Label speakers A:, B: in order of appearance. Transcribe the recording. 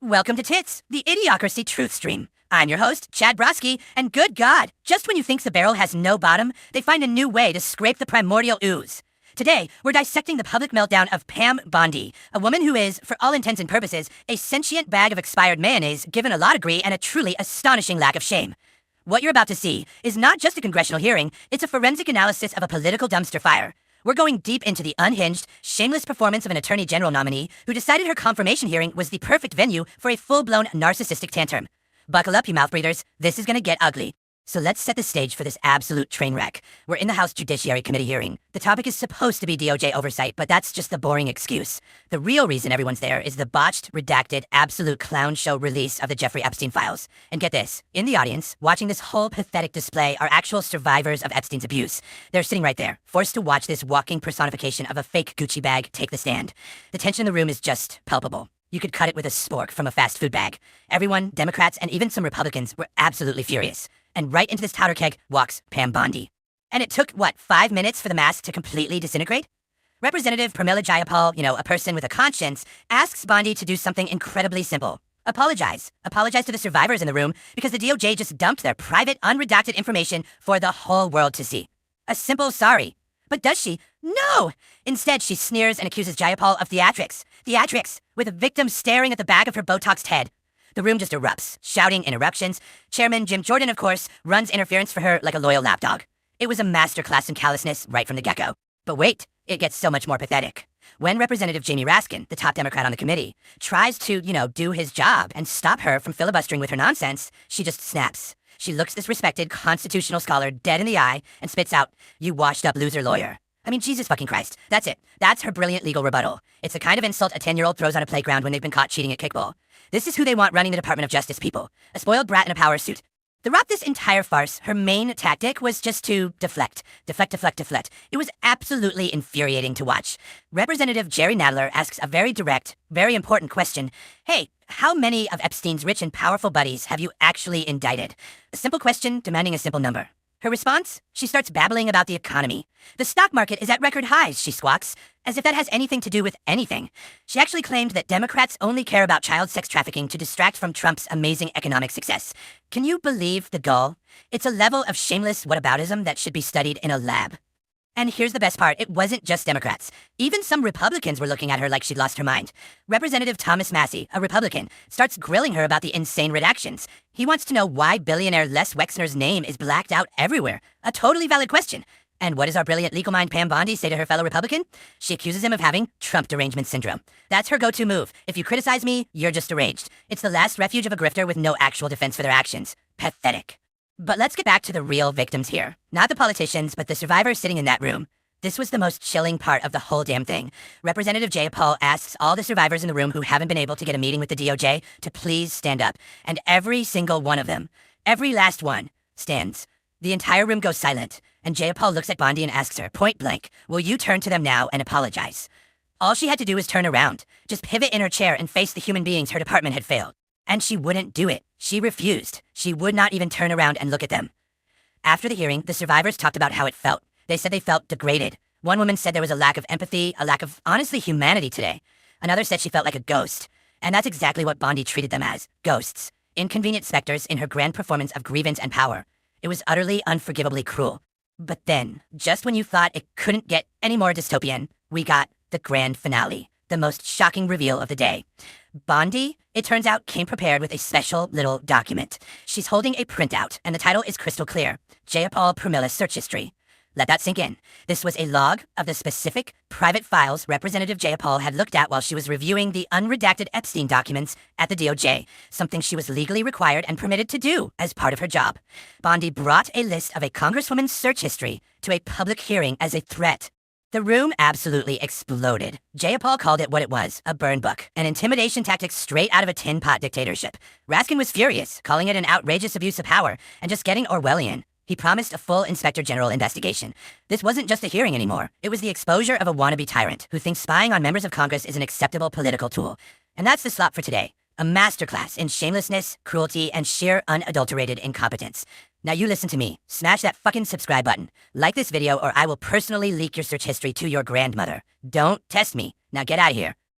A: Welcome to Tits, the Idiocracy Truth Stream. I'm your host, Chad Brodsky, and good God, just when you think the barrel has no bottom, they find a new way to scrape the primordial ooze. Today, we're dissecting the public meltdown of Pam Bondi, a woman who is, for all intents and purposes, a sentient bag of expired mayonnaise given a law degree and a truly astonishing lack of shame. What you're about to see is not just a congressional hearing, it's a forensic analysis of a political dumpster fire. We're going deep into the unhinged, shameless performance of an Attorney General nominee who decided her confirmation hearing was the perfect venue for a full-blown narcissistic tantrum. Buckle up, you mouth breathers. This is gonna get ugly. So let's set the stage for this absolute train wreck. We're in the House Judiciary Committee hearing. The topic is supposed to be DOJ oversight, but that's just the boring excuse. The real reason everyone's there is the botched, redacted, absolute clown show release of the Jeffrey Epstein files. And get this, in the audience, watching this whole pathetic display are actual survivors of Epstein's abuse. They're sitting right there, forced to watch this walking personification of a fake Gucci bag take the stand. The tension in the room is just palpable. You could cut it with a spork from a fast food bag. Everyone, Democrats, and even some Republicans were absolutely furious. And right into this powder keg walks Pam Bondi. And it took, 5 minutes for the mask to completely disintegrate? Representative Pramila Jayapal, a person with a conscience, asks Bondi to do something incredibly simple. Apologize. Apologize to the survivors in the room because the DOJ just dumped their private, unredacted information for the whole world to see. A simple sorry. But does she? No! Instead, she sneers and accuses Jayapal of theatrics. Theatrics, with a victim staring at the back of her Botoxed head. The room just erupts, shouting interruptions. Chairman Jim Jordan, of course, runs interference for her like a loyal lapdog. It was a masterclass in callousness right from the get-go. But wait, it gets so much more pathetic. When Representative Jamie Raskin, the top Democrat on the committee, tries to, do his job and stop her from filibustering with her nonsense, she just snaps. She looks this respected constitutional scholar dead in the eye and spits out, "You washed-up loser lawyer." I mean, Jesus fucking Christ. That's it. That's her brilliant legal rebuttal. It's the kind of insult a 10-year-old throws on a playground when they've been caught cheating at kickball. This is who they want running the Department of Justice, people. A spoiled brat in a power suit. Throughout this entire farce, her main tactic was just to deflect. Deflect, deflect, deflect. It was absolutely infuriating to watch. Representative Jerry Nadler asks a very direct, very important question. Hey, how many of Epstein's rich and powerful buddies have you actually indicted? A simple question demanding a simple number. Her response? She starts babbling about the economy. The stock market is at record highs, she squawks, as if that has anything to do with anything. She actually claimed that Democrats only care about child sex trafficking to distract from Trump's amazing economic success. Can you believe the gall? It's a level of shameless whataboutism that should be studied in a lab. And here's the best part, it wasn't just Democrats. Even some Republicans were looking at her like she'd lost her mind. Representative Thomas Massie, a Republican, starts grilling her about the insane redactions. He wants to know why billionaire Les Wexner's name is blacked out everywhere. A totally valid question. And what does our brilliant legal mind Pam Bondi say to her fellow Republican? She accuses him of having Trump derangement syndrome. That's her go-to move. If you criticize me, you're just deranged. It's the last refuge of a grifter with no actual defense for their actions. Pathetic. But let's get back to the real victims here. Not the politicians, but the survivors sitting in that room. This was the most chilling part of the whole damn thing. Representative Jayapal asks all the survivors in the room who haven't been able to get a meeting with the DOJ to please stand up. And every single one of them, every last one, stands. The entire room goes silent, and Jayapal looks at Bondi and asks her, point blank, will you turn to them now and apologize? All she had to do was turn around, just pivot in her chair and face the human beings her department had failed. And she wouldn't do it. She refused. She would not even turn around and look at them. After the hearing, the survivors talked about how it felt. They said they felt degraded. One woman said there was a lack of empathy, a lack of, honestly, humanity today. Another said she felt like a ghost. And that's exactly what Bondi treated them as, ghosts. Inconvenient specters in her grand performance of grievance and power. It was utterly, unforgivably cruel. But then, just when you thought it couldn't get any more dystopian, we got the grand finale. The most shocking reveal of the day. Bondi, it turns out, came prepared with a special little document. She's holding a printout, and the title is crystal clear. Jayapal Pramila's search history. Let that sink in. This was a log of the specific private files Representative Jayapal had looked at while she was reviewing the unredacted Epstein documents at the DOJ, something she was legally required and permitted to do as part of her job. Bondi brought a list of a congresswoman's search history to a public hearing as a threat. The room absolutely exploded. Jayapal called it what it was, a burn book, an intimidation tactic straight out of a tin pot dictatorship. Raskin was furious, calling it an outrageous abuse of power, and just getting Orwellian. He promised a full Inspector General investigation. This wasn't just a hearing anymore. It was the exposure of a wannabe tyrant who thinks spying on members of Congress is an acceptable political tool. And that's the slop for today. A masterclass in shamelessness, cruelty, and sheer unadulterated incompetence. Now you listen to me. Smash that fucking subscribe button. Like this video or I will personally leak your search history to your grandmother. Don't test me. Now get out of here.